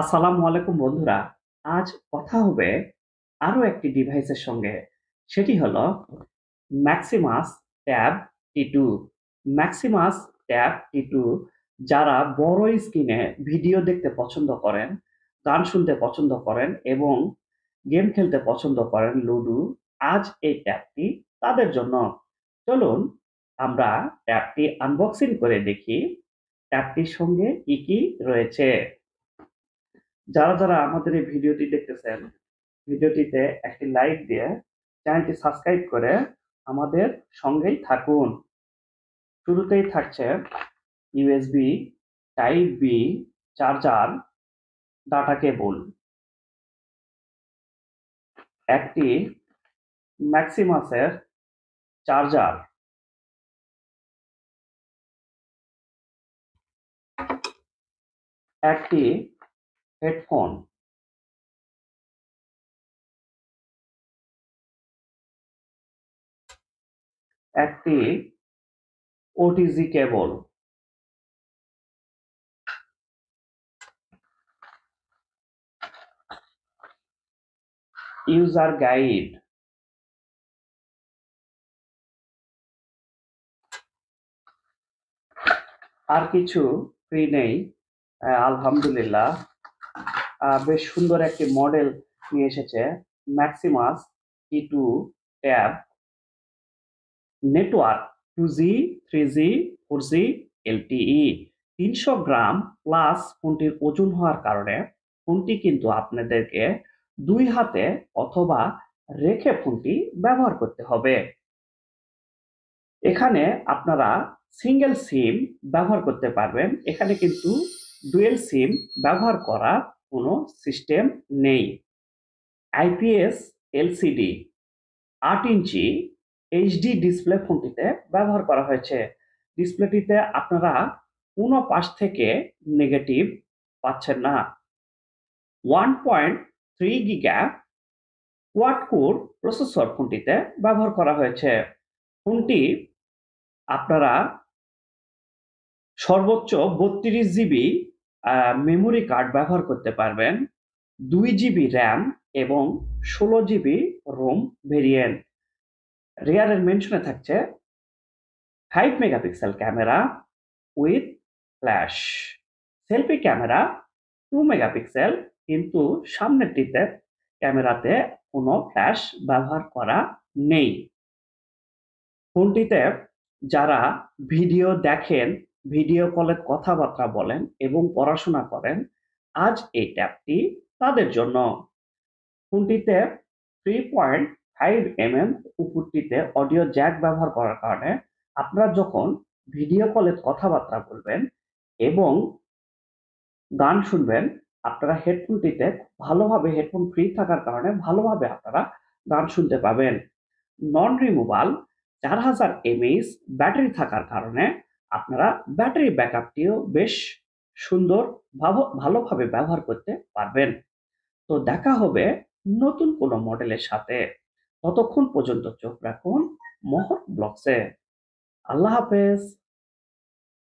আসসালামু আলাইকুম বন্ধুরা। আজ কথা হবে আরো একটি ডিভাইসের সঙ্গে। সেটি হলো ম্যাক্সিমাস ট্যাব টি2। ম্যাক্সিমাস ট্যাব টি2 যারা বড় স্ক্রিনে ভিডিও দেখতে পছন্দ করেন, গান শুনতে পছন্দ করেন এবং গেম খেলতে পছন্দ করেন লুডো, আজ এই ট্যাবটি তাদের জন্য। চলুন আমরা ট্যাবটি আনবক্সিং করে দেখি ট্যাবটির সঙ্গে কি কি রয়েছে। যারা আমাদের এই ভিডিওটি দেখতেছেন, ভিডিওটিতে একটি লাইক দিয়ে চ্যানেলটি সাবস্ক্রাইব করে আমাদের সঙ্গেই থাকুন। শুরুতেই থাকছে USB type B charger, data cable, একটি ম্যাক্সিমাসের চার্জার, একটি হেডফোন, একটি ওটিজি কেবল, ইউজার গাইড, আর কিছু ফ্রি নেই। আলহামদুলিল্লাহ। বেশ সুন্দর একটি মডেল নিয়ে এসেছে Maximus T2 tab. Network 2G, 3G, 4G, LTE। 300 gram plus ফোনটির ওজন হওয়ার কারণে ফোনটি কিন্তু আপনাদেরকে দুই হাতে অথবা রেখে ফোনটি ব্যবহার করতে হবে। এখানে আপনারা সিঙ্গেল সিম ব্যবহার করতে পারবেন। এখানে কিন্তু ডুয়েল সিম ব্যবহার করার কোনো সিস্টেম নেই। IPS LCD 8 inch HD display ফোনটিতে ব্যবহার করা হয়েছে। ডিসপ্লেটিতে আপনারা কোনো পাশ থেকে নেগেটিভ পাচ্ছেন না। 1.3 গিগা কোয়াড কোর প্রসেসর ফোনটিতে ব্যবহার করা হয়েছে। ফোনটি আপনারা সর্বোচ্চ 32 জিবি মেমোরি কার্ড ব্যবহার করতে পারবেন, 2 জিবি র্যাম এবং 16 জিবি রোম ভেরিয়েন্ট। রিয়ারের মেনশনে থাকছে 5 megapixel camera with flash, selfie camera 2 megapixel, কিন্তু সামনেরটিতে ক্যামেরাতে কোনো ফ্ল্যাশ ব্যবহার করা নেই। ফোনটিতে যারা ভিডিও দেখেন, ভিডিও কলে কথাবার্তা বলেন এবং পড়াশোনা করেন, আজ এই ট্যাবটি তাদের জন্য। ফোনটিতে 3.5 mm উপরটিতে অডিও জ্যাক ব্যবহার করার কারণে আপনারা যখন ভিডিও কলে কথাবার্তা বলবেন এবং গান শুনবেন, আপনারা হেডফোনটিতে ভালোভাবে, হেডফোন ফ্রি থাকার কারণে ভালোভাবে আপনারা গান শুনতে পাবেন। নন রিমুভাল 4000 mAh ব্যাটারি থাকার কারণে আপনারা ব্যাটারি ব্যাকআপটিও বেশ সুন্দর ভালোভাবে ব্যবহার করতে পারবেন। তো দেখা হবে নতুন কোনো মডেলের সাথে। ততক্ষণ পর্যন্ত চোখ রাখুন মহৎ ব্লগসে। আল্লাহ হাফেজ।